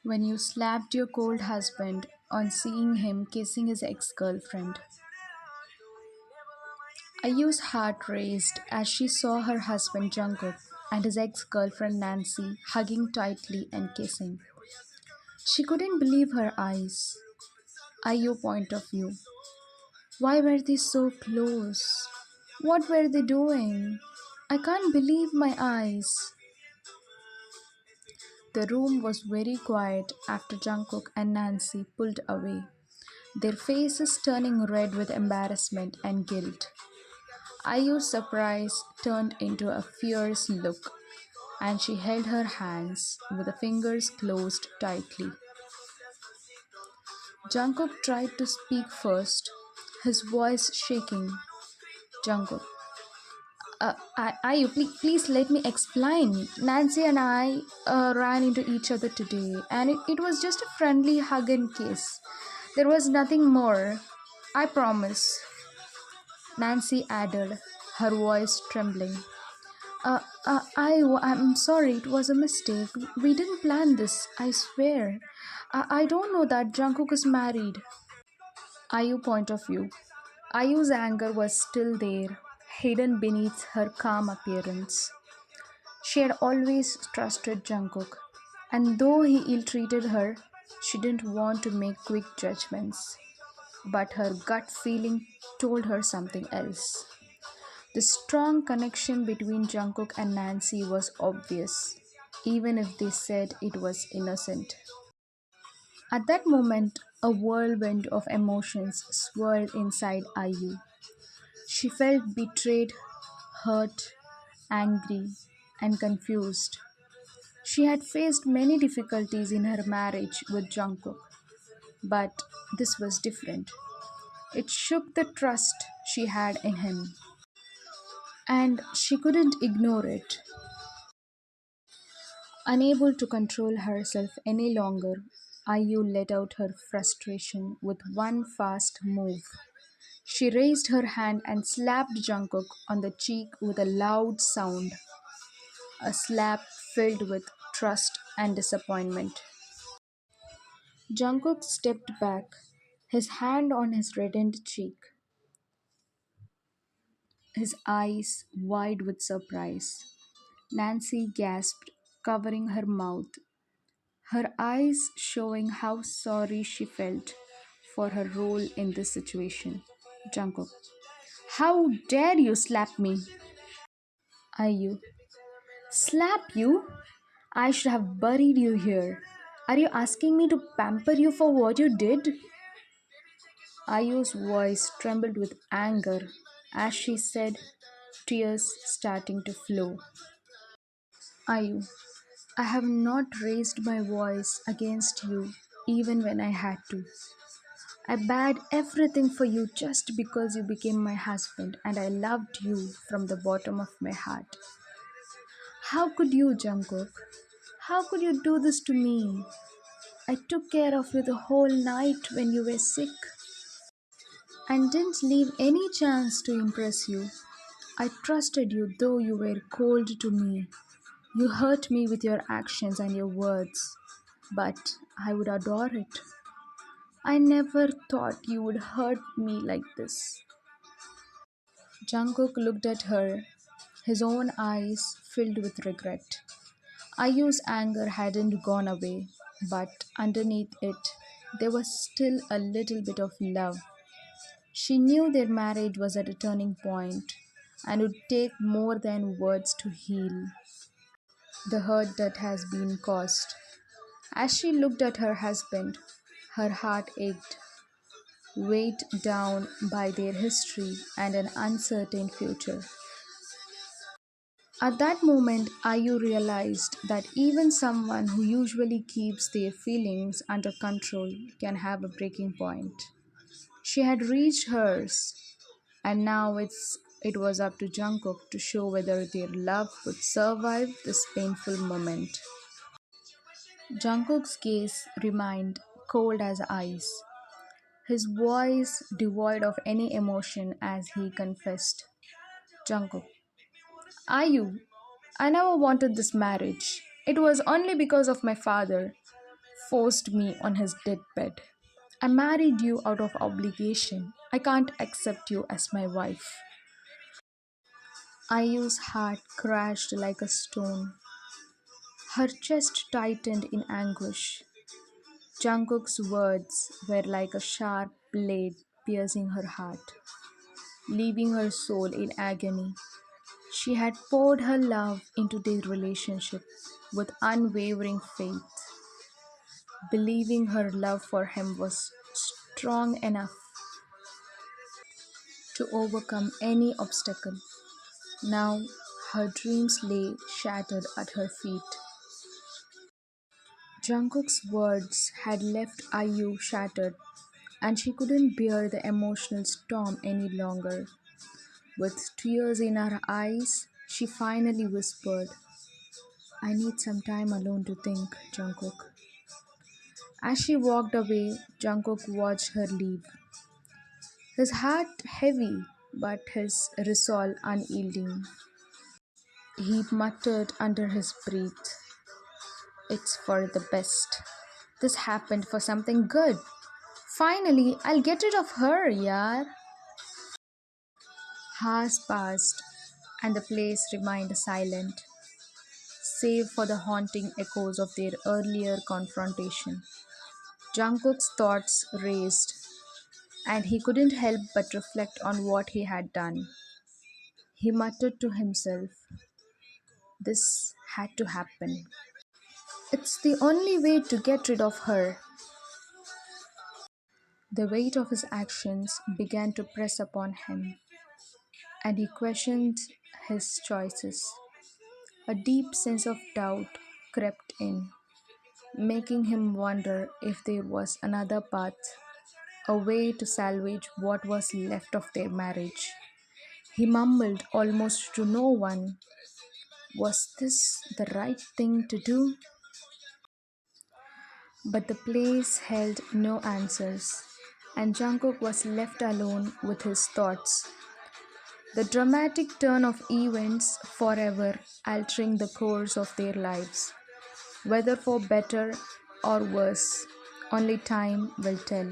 When you slapped your cold husband on seeing him kissing his ex girlfriend. Ayu's heart raced as she saw her husband Jungkook and his ex girlfriend Nancy hugging tightly and kissing. She couldn't believe her eyes. Ayu point of view. Why were they so close? What were they doing? I can't believe my eyes. The room was very quiet after Jungkook and Nancy pulled away, their faces turning red with embarrassment and guilt. Ayu's surprise turned into a fierce look, and she held her hands with the fingers closed tightly. Jungkook tried to speak first, his voice shaking. Jungkook, Ayu, please let me explain. Nancy and I ran into each other today, and it was just a friendly hug and kiss. There was nothing more. I promise. Nancy added, her voice trembling. I'm sorry, it was a mistake. We didn't plan this, I swear. I don't know that Jungkook is married. Ayu point of view. Ayu's anger was still there, hidden beneath her calm appearance. She had always trusted Jungkook, and though he ill-treated her, she didn't want to make quick judgments. But her gut feeling told her something else. The strong connection between Jungkook and Nancy was obvious, even if they said it was innocent. At that moment, a whirlwind of emotions swirled inside Ayu. She felt betrayed, hurt, angry, and confused. She had faced many difficulties in her marriage with Jungkook, but this was different. It shook the trust she had in him, and she couldn't ignore it. Unable to control herself any longer, Ayu let out her frustration with one fast move. She raised her hand and slapped Jungkook on the cheek with a loud sound, a slap filled with trust and disappointment. Jungkook stepped back, his hand on his reddened cheek, his eyes wide with surprise. Nancy gasped, covering her mouth, her eyes showing how sorry she felt for her role in this situation. Jungkook, how dare you slap me? Ayu, slap you? I should have buried you here. Are you asking me to pamper you for what you did? Ayu's voice trembled with anger as she said, tears starting to flow. Ayu, I have not raised my voice against you even when I had to. I bared everything for you just because you became my husband and I loved you from the bottom of my heart. How could you, Jungkook? How could you do this to me? I took care of you the whole night when you were sick and didn't leave any chance to impress you. I trusted you though you were cold to me. You hurt me with your actions and your words, but I would adore it. I never thought you would hurt me like this. Jungkook looked at her, his own eyes filled with regret. Ayu's anger hadn't gone away, but underneath it, there was still a little bit of love. She knew their marriage was at a turning point and would take more than words to heal the hurt that has been caused. As she looked at her husband, her heart ached, weighed down by their history and an uncertain future. At that moment, Ayu realized that even someone who usually keeps their feelings under control can have a breaking point. She had reached hers, and now it was up to Jungkook to show whether their love would survive this painful moment. Jungkook's gaze remained cold as ice, his voice devoid of any emotion as he confessed, Jungkook, Ayu, I never wanted this marriage. It was only because of my father. forced me on his deathbed. I married you out of obligation. I can't accept you as my wife. Ayu's heart crashed like a stone. Her chest tightened in anguish. Jungkook's words were like a sharp blade piercing her heart, leaving her soul in agony. She had poured her love into their relationship with unwavering faith, believing her love for him was strong enough to overcome any obstacle. Now her dreams lay shattered at her feet. Jungkook's words had left Ayu shattered, and she couldn't bear the emotional storm any longer. With tears in her eyes, she finally whispered, I need some time alone to think, Jungkook. As she walked away, Jungkook watched her leave, his heart heavy but his resolve unyielding. He muttered under his breath, it's for the best. This happened for something good. Finally, I'll get rid of her, yaar. Hours passed, and the place remained silent, save for the haunting echoes of their earlier confrontation. Jungkook's thoughts raced, and he couldn't help but reflect on what he had done. He muttered to himself, this had to happen. It's the only way to get rid of her. The weight of his actions began to press upon him, and he questioned his choices. A deep sense of doubt crept in, making him wonder if there was another path, a way to salvage what was left of their marriage. He mumbled almost to no one, was this the right thing to do? But the place held no answers, and Jungkook was left alone with his thoughts. The dramatic turn of events forever altering the course of their lives, whether for better or worse, only time will tell.